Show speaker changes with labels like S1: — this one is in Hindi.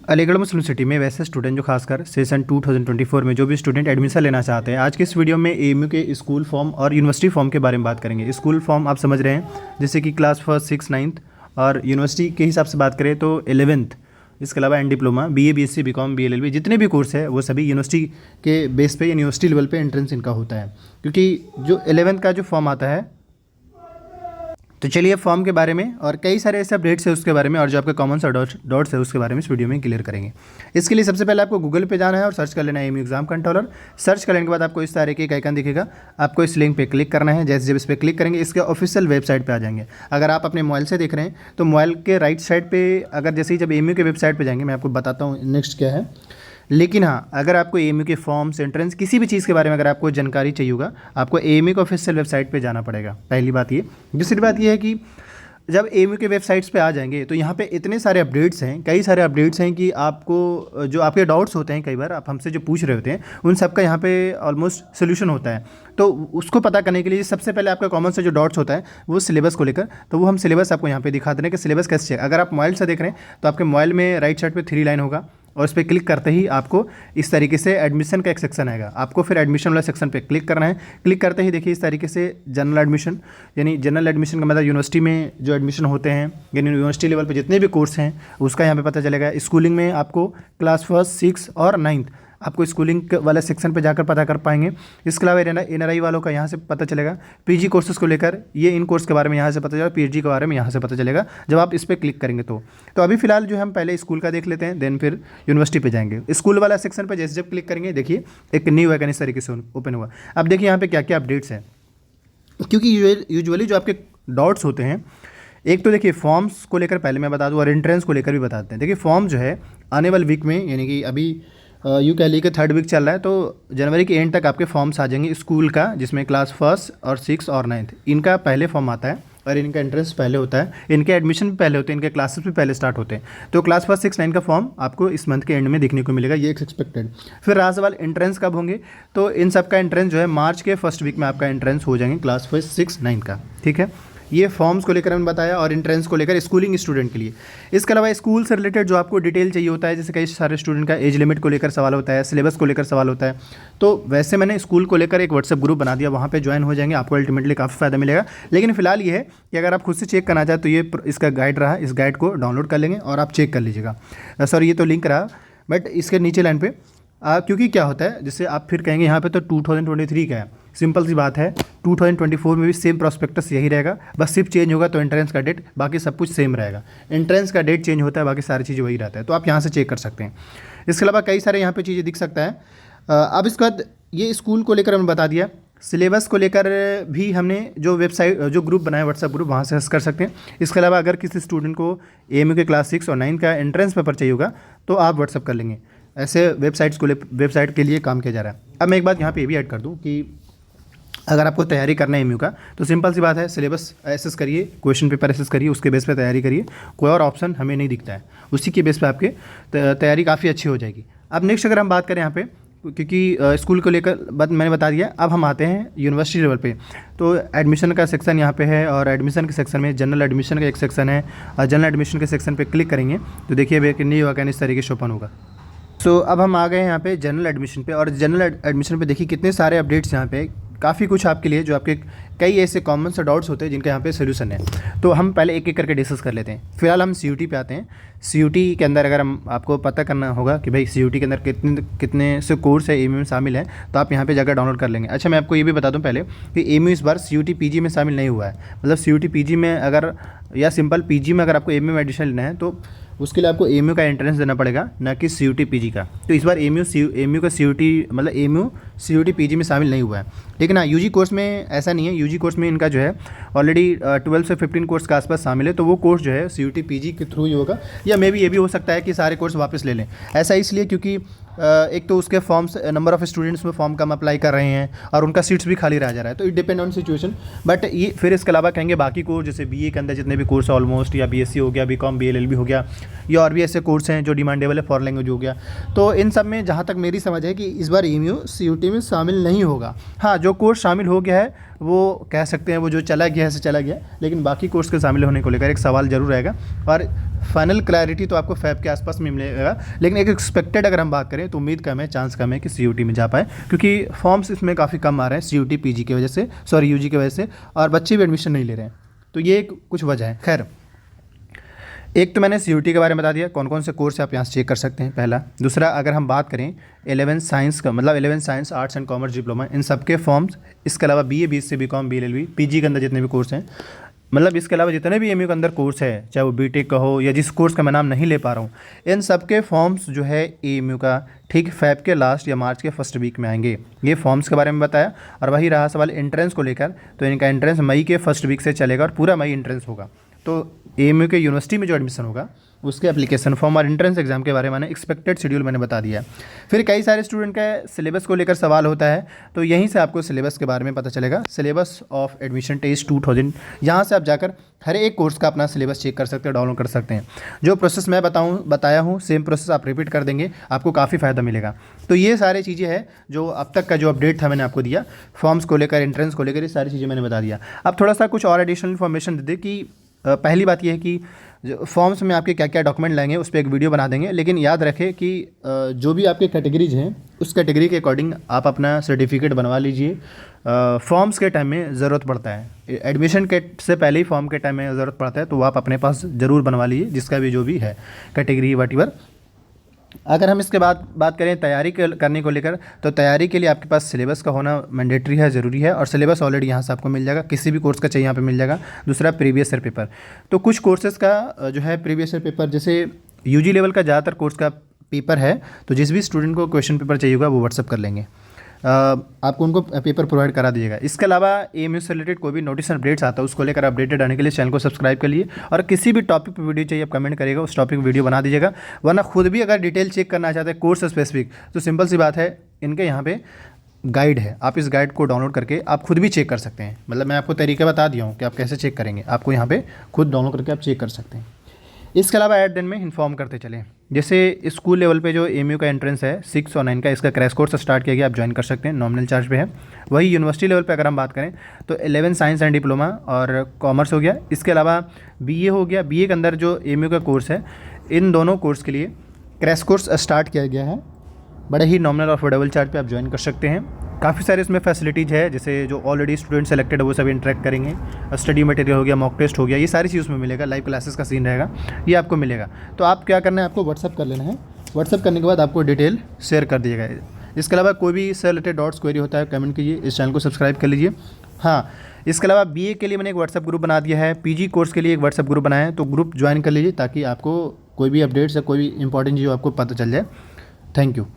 S1: अलीगढ़ मुस्लिम सिटी में वैसे स्टूडेंट जो खासकर सेशन 2024 में जो भी स्टूडेंट एडमिशन लेना चाहते हैं, आज के इस वीडियो में एएमयू के स्कूल फॉर्म और यूनिवर्सिटी फॉर्म के बारे में बात करेंगे। स्कूल फॉर्म आप समझ रहे हैं, जैसे कि क्लास फर्स्ट, सिक्स, नाइन्थ, और यूनिवर्सिटी के हिसाब से बात करें तो 11th, इसके अलावा and diploma, BA, BSc, BCom, BLLB, जितने भी कोर्स है वो सभी यूनिवर्सिटी के बेस पे या यूनिवर्सिटी लेवल पे एंट्रेंस इनका होता है। क्योंकि जो 11th का जो फॉर्म आता है, तो चलिए फॉर्म के बारे में और कई सारे ऐसे अपडेट्स है उसके बारे में, और जो आपके कॉमन सा डॉट्स है उसके बारे में इस वीडियो में क्लियर करेंगे। इसके लिए सबसे पहले आपको गूगल पे जाना है और सर्च कर लेना है एएमयू एग्जाम कंट्रोलर। सर्च करने के बाद आपको इस तरह के एक आइकन दिखेगा, आपको इस लिंक पे क्लिक करना है। जैसे जब इस पर क्लिक करेंगे इसके ऑफिशियल वेबसाइट पे आ जाएंगे। अगर आप अपने मोबाइल से देख रहे हैं तो मोबाइल के राइट साइड पे अगर जैसे ही जब एएमयू के वेबसाइट पे जाएंगे, मैं आपको बताता हूँ नेक्स्ट क्या है। लेकिन हाँ, अगर आपको एएमयू के फॉर्म्स, एंट्रेंस, किसी भी चीज़ के बारे में अगर आपको जानकारी चाहिए होगा, आपको एएमयू के ऑफिशियल वेबसाइट पे जाना पड़ेगा। पहली बात ये। दूसरी बात ये है कि जब एएमयू के वेबसाइट्स पे आ जाएंगे तो यहाँ पे इतने सारे अपडेट्स हैं, कई सारे अपडेट्स हैं कि आपको जो आपके डाउट्स होते हैं, कई बार आप हमसे जो पूछ रहे होते हैं, उन सब का यहाँ पे ऑलमोस्ट सोल्यूशन होता है। तो उसको पता करने के लिए सबसे पहले आपका कॉमन से जो डाउट्स होता है वो सिलेबस को लेकर, तो वो हम सिलेबस आपको यहाँ पे दिखा दे रहे हैं कि सिलेबस कैसे चेक। अगर आप मोबाइल से देख रहे हैं तो आपके मोबाइल में राइट साइड पर 3 लाइन होगा और उस पर क्लिक करते ही आपको इस तरीके से एडमिशन का एक सेक्शन आएगा। आपको फिर एडमिशन वाला सेक्शन पे क्लिक करना है। क्लिक करते ही देखिए इस तरीके से जनरल एडमिशन, यानी जनरल एडमिशन का मतलब यूनिवर्सिटी में जो एडमिशन होते हैं, यानी यूनिवर्सिटी लेवल पे जितने भी कोर्स हैं उसका यहाँ पे पता चलेगा। स्कूलिंग में आपको क्लास फर्स्ट, सिक्स और नाइन्थ आपको स्कूलिंग वाले सेक्शन पे जाकर पता कर पाएंगे। इसके अलावा एनआरआई वालों का यहाँ से पता चलेगा। पीजी कोर्सेज़ को लेकर ये इन कोर्स के बारे में यहाँ से पता चलेगा, पीजी के बारे में यहाँ से पता चलेगा जब आप इस पर क्लिक करेंगे। तो अभी फिलहाल जो हम पहले स्कूल का देख लेते हैं, देन फिर यूनिवर्सिटी पे जाएंगे। स्कूल वाला सेक्शन पर जैसे जब क्लिक करेंगे देखिए एक न्यू वैकेंसी इस तरीके से ओपन हुआ। अब देखिए यहाँ पे क्या क्या अपडेट्स हैं, क्योंकि यूजुअली जो आपके डाउट्स होते हैं, एक तो देखिए फॉर्म्स को लेकर पहले मैं बता दूं और एंट्रेंस को लेकर भी बताते हैं। देखिए फॉर्म जो है आने वाले वीक में, यानी कि अभी यूँ कह लीजिए कि 3rd वीक चल रहा है, तो जनवरी के एंड तक आपके फॉर्म्स आ जाएंगे स्कूल का, जिसमें क्लास फर्स्ट और 6 और 9th इनका पहले फॉर्म आता है और इनका एंट्रेंस पहले होता है, इनके एडमिशन भी पहले होते हैं, इनके क्लासेस भी पहले स्टार्ट होते हैं। तो क्लास फर्स्ट, 6, 9 का फॉर्म आपको इस मंथ के एंड में देखने को मिलेगा, ये एक्सपेक्टेड। फिर रहा सवाल एंट्रेंस कब होंगे, तो इन सब का एंट्रेंस जो है मार्च के फर्स्ट वीक में आपका एंट्रेंस हो जाएंगे क्लास फर्स्ट, 6, 9 का। ठीक है, ये फॉर्म्स को लेकर हमने बताया और एंट्रेंस को लेकर स्कूलिंग स्टूडेंट के लिए। इसके अलावा स्कूल से रिलेटेड जो आपको डिटेल चाहिए होता है, जैसे कई सारे स्टूडेंट का एज लिमिट को लेकर सवाल होता है, सिलेबस को लेकर सवाल होता है, तो वैसे मैंने स्कूल को लेकर एक व्हाट्सएप ग्रुप बना दिया, वहाँ पे ज्वाइन हो जाएंगे, आपको अल्टीमेटली काफ़ी फ़ायदा मिलेगा। लेकिन फिलहाल ये है कि अगर आप खुद से चेक करना चाहें तो ये इसका गाइड रहा, इस गाइड को डाउनलोड कर लेंगे और आप चेक कर लीजिएगा। सॉरी, ये तो लिंक रहा, बट इसके नीचे लाइन पे क्योंकि क्या होता है, जिससे आप फिर कहेंगे यहाँ पे तो 2023 का है। सिंपल सी बात है, 2024 में भी सेम प्रॉस्पेक्टस यही रहेगा, बस सिर्फ चेंज होगा तो एंट्रेंस का डेट, बाकी सब कुछ सेम रहेगा। एंट्रेंस का डेट चेंज होता है, बाकी सारी चीज़ें वही रहता है, तो आप यहाँ से चेक कर सकते हैं। इसके अलावा कई सारे यहाँ पे चीज़ें दिख सकता है। अब इसके बाद ये स्कूल को लेकर हमने बता दिया, सिलेबस को लेकर भी हमने जो वेबसाइट, जो ग्रुप बनाया व्हाट्सएप ग्रुप, वहाँ से सर्च कर सकते हैं। इसके अलावा अगर किसी स्टूडेंट को एएमयू के क्लास 6 और 9 का एंट्रेंस पेपर चाहिए होगा तो आप व्हाट्सएप कर लेंगे। ऐसे वेबसाइट के लिए काम किया जा रहा है। अब मैं एक बात यहाँ पे ये भी ऐड कर दूँ कि अगर आपको तैयारी करना है एमयू का, तो सिंपल सी बात है, सिलेबस एसेस करिए, क्वेश्चन पेपर एसेस करिए, उसके बेस पे तैयारी करिए। कोई और ऑप्शन हमें नहीं दिखता है, उसी के बेस पे आपके तैयारी काफ़ी अच्छी हो जाएगी। अब नेक्स्ट अगर हम बात करें यहाँ पे, क्योंकि स्कूल को लेकर मैंने बता दिया, अब हम आते हैं यूनिवर्सिटी लेवल पे। तो एडमिशन का सेक्शन यहाँ पे है और एडमिशन के सेक्शन में जनरल एडमिशन का एक सेक्शन है, और जनरल एडमिशन के सेक्शन पे क्लिक करेंगे तो देखिए वैकेंसी वैकेंसी इस तरीके से ओपन होगा। सो अब हम आ गए यहाँ पे जनरल एडमिशन पे, और जनरल एडमिशन पे देखिए कितने सारे अपडेट्स यहाँ पे, काफ़ी कुछ आपके लिए, जो आपके कई ऐसे कॉमन से डाउट्स होते हैं जिनका यहाँ पे सोल्यूशन है। तो हम पहले एक एक करके डिस्कस कर लेते हैं। फिलहाल हम सीयूटी पे आते हैं। सीयूटी के अंदर अगर हम आपको पता करना होगा कि भाई सीयूटी के अंदर कितने से कोर्स है एएमयू में शामिल है, तो आप यहाँ पे जाकर डाउनलोड कर लेंगे। अच्छा, मैं आपको ये भी बता दूँ पहले कि एएमयू इस बार सीयूटी पीजी में शामिल नहीं हुआ है। मतलब सीयूटी पीजी में अगर, या सिंपल पीजी में अगर आपको एएमयू में एडमिशन लेना है तो उसके लिए आपको एएमयू का एंट्रेंस देना पड़ेगा, ना कि सीयूटी पीजी का। तो इस बार एएमयू का सीयूटी, मतलब एएमयू सीयूटी पीजी में शामिल नहीं हुआ है। लेकिन हाँ, यूजी कोर्स में ऐसा नहीं है। यूजी कोर्स में इनका जो है ऑलरेडी 12 से 15 कोर्स के आसपास शामिल है, तो वो कोर्स जो है सीयूटी पीजी के थ्रू ही होगा, या मे बी ये भी हो सकता है कि सारे कोर्स वापस ले लें। ऐसा इसलिए क्योंकि एक तो उसके फॉर्म्स, नंबर ऑफ स्टूडेंट्स में फॉर्म कम अप्लाई कर रहे हैं और उनका सीट्स भी खाली रह जा रहा है, तो it depend on situation. But ये फिर इसके अलावा कहेंगे बाकी कोर्स, जैसे बीए के अंदर जितने भी कोर्स ऑलमोस्ट, या बीएससी हो गया, बीकॉम, बीएलएलबी हो गया, या और भी ऐसे कोर्स हैं जो डिमांडेबल है, फॉरेन लैंग्वेज हो गया, तो इन सब में जहाँ तक मेरी समझ है कि इस बार एएमयू सीयूटी में शामिल नहीं होगा। हाँ, जो कोर्स शामिल हो गया है वो कह सकते हैं वो जो चला गया है से चला गया, लेकिन बाकी कोर्स के शामिल होने को लेकर एक सवाल जरूर रहेगा। और फाइनल क्लैरिटी तो आपको फैब के आसपास में मिलेगा, लेकिन एक एक्सपेक्टेड अगर हम बात करें तो उम्मीद कम है, चांस कम है कि CUT में जा पाए, क्योंकि फॉर्म्स इसमें काफ़ी कम आ रहे हैं CUT PG की वजह से, सॉरी UG की वजह से, और बच्चे भी एडमिशन नहीं ले रहे हैं। तो ये कुछ वजह है। खैर, एक तो मैंने CUT के बारे में बता दिया, कौन कौन से कोर्स आप यहाँ से चेक कर सकते हैं, पहला। दूसरा, अगर हम बात करें 11 साइंस का, मतलब 11 science, arts and commerce diploma, इन सब के फॉर्म्स, इसके अलावा BA BSc BCom BLLB PG के अंदर जितने भी कोर्स हैं, मतलब इसके अलावा जितने भी MU के अंदर कोर्स है, चाहे वो BTech का हो या जिस कोर्स का मैं नाम नहीं ले पा रहा हूँ, इन सब के फॉर्म्स जो है AMU का ठीक फैब के लास्ट या मार्च के फर्स्ट वीक में आएंगे। ये फॉर्म्स के बारे में बताया। और वही रहा सवाल एंट्रेंस को लेकर, तो इनका एंट्रेंस मई के फर्स्ट वीक से चलेगा और पूरा मई एंट्रेंस होगा। तो AMU के यूनिवर्सिटी में जो एडमिशन होगा उसके एप्लीकेशन फॉर्म और एंट्रेंस एग्जाम के बारे में मैंने एक्सपेक्टेड शेड्यूल मैंने बता दिया। फिर कई सारे स्टूडेंट का सिलेबस को लेकर सवाल होता है, तो यहीं से आपको सिलेबस के बारे में पता चलेगा। सिलेबस ऑफ एडमिशन टेस्ट 2000, यहाँ से आप जाकर हर एक कोर्स का अपना सिलेबस चेक कर सकते हैं, डाउनलोड कर सकते हैं। जो प्रोसेस मैं बताया हूँ सेम प्रोसेस आप रिपीट कर देंगे, आपको काफ़ी फ़ायदा मिलेगा। तो ये सारी चीज़ें हैं जो अब तक का जो अपडेट था मैंने आपको दिया, फॉर्म्स को लेकर, एंट्रेंस को लेकर, ये सारी चीज़ें मैंने बता दिया। अब थोड़ा सा कुछ और एडिशनल इन्फॉर्मेशन दे दें कि पहली बात यह है कि जो फॉर्म्स में आपके क्या क्या डॉक्यूमेंट लगेंगे उस पर एक वीडियो बना देंगे, लेकिन याद रखें कि जो भी आपके कैटेगरीज हैं उस कैटेगरी के अकॉर्डिंग आप अपना सर्टिफिकेट बनवा लीजिए। फॉर्म्स के टाइम में ज़रूरत पड़ता है, एडमिशन के से पहले ही फॉर्म के टाइम में ज़रूरत पड़ता है, तो वो आप अपने पास ज़रूर बनवा लीजिए, जिसका भी जो भी है कैटेगरी वटीवर। अगर हम इसके बाद बात करें तैयारी करने को लेकर, तो तैयारी के लिए आपके पास सिलेबस का होना मैंडेटरी है, ज़रूरी है, और सिलेबस ऑलरेडी यहाँ से आपको मिल जाएगा, किसी भी कोर्स का चाहिए यहाँ पे मिल जाएगा। दूसरा, प्रीवियस ईयर पेपर, तो कुछ कोर्सेज़ का जो है प्रीवियस ईयर पेपर, जैसे UG लेवल का ज़्यादातर कोर्स का पेपर है, तो जिस भी स्टूडेंट को क्वेश्चन पेपर चाहिए होगा वो व्हाट्सअप कर लेंगे, आपको उनको पेपर प्रोवाइड करा दीजिएगा। इसके अलावा AMU से रिलेटेड कोई भी नोटिस अपडेट्स आता है उसको लेकर अपडेटेड आने के लिए चैनल को सब्सक्राइब कर लिए, और किसी भी टॉपिक पर वीडियो चाहिए आप कमेंट करिएगा, उस टॉपिक वीडियो बना दीजिएगा। वरना खुद भी अगर डिटेल चेक करना चाहते हैं कोर्स स्पेसिफिक, तो सिंपल सी बात है, इनके यहाँ पे गाइड है, आप इस गाइड को डाउनलोड करके आप खुद भी चेक कर सकते हैं। मतलब मैं आपको तरीका बता दिया हूँ कि आप कैसे चेक करेंगे, आपको यहाँ पे खुद डाउनलोड करके आप चेक कर सकते हैं। इसके अलावा एट दिन में इन्फॉर्म करते चलें, जैसे स्कूल लेवल पे जो AMU का एंट्रेंस है 6 और 9 का, इसका क्रैश कोर्स स्टार्ट किया गया, आप ज्वाइन कर सकते हैं, नॉमिनल चार्ज पे है। वही यूनिवर्सिटी लेवल पे अगर हम बात करें तो 11 साइंस एंड डिप्लोमा और कॉमर्स हो गया। इसके अलावा BA हो गया, BA के अंदर जो AMU का कोर्स है, इन दोनों कोर्स के लिए क्रैश कोर्स स्टार्ट किया गया है, बड़े ही नॉमिनल और अफोर्डेबल चार्ज पे आप ज्वाइन कर सकते हैं। काफ़ी सारे इसमें फैसिलिटीज़ है, जैसे जो ऑलरेडी स्टूडेंट सेलेक्टेड है वो सभी इंटरेक्ट करेंगे, स्टडी मटेरियल हो गया, मॉक टेस्ट हो गया, ये सारी चीज़ उसमें मिलेगा, लाइव क्लासेस का सीन रहेगा, ये आपको मिलेगा। तो आप क्या करना है, आपको व्हाट्सअप कर लेना है, व्हाट्सअप करने के बाद आपको डिटेल शेयर कर दिएगा। इसके अलावा कोई भी इससे रिलेटेड डाउट्स क्वेरी होता है कमेंट कीजिए, इस चैनल को सब्सक्राइब कर लीजिए। हाँ, इसके अलावा BA के लिए मैंने एक व्हाट्सअप ग्रुप बना दिया है, PG कोर्स के लिए एक व्हाट्सअप ग्रुप बनाया है, तो ग्रुप ज्वाइन कर लीजिए ताकि आपको कोई भी अपडेट्स या कोई भी इंपॉर्टेंट चीज़ आपको पता चल जाए। Thank you.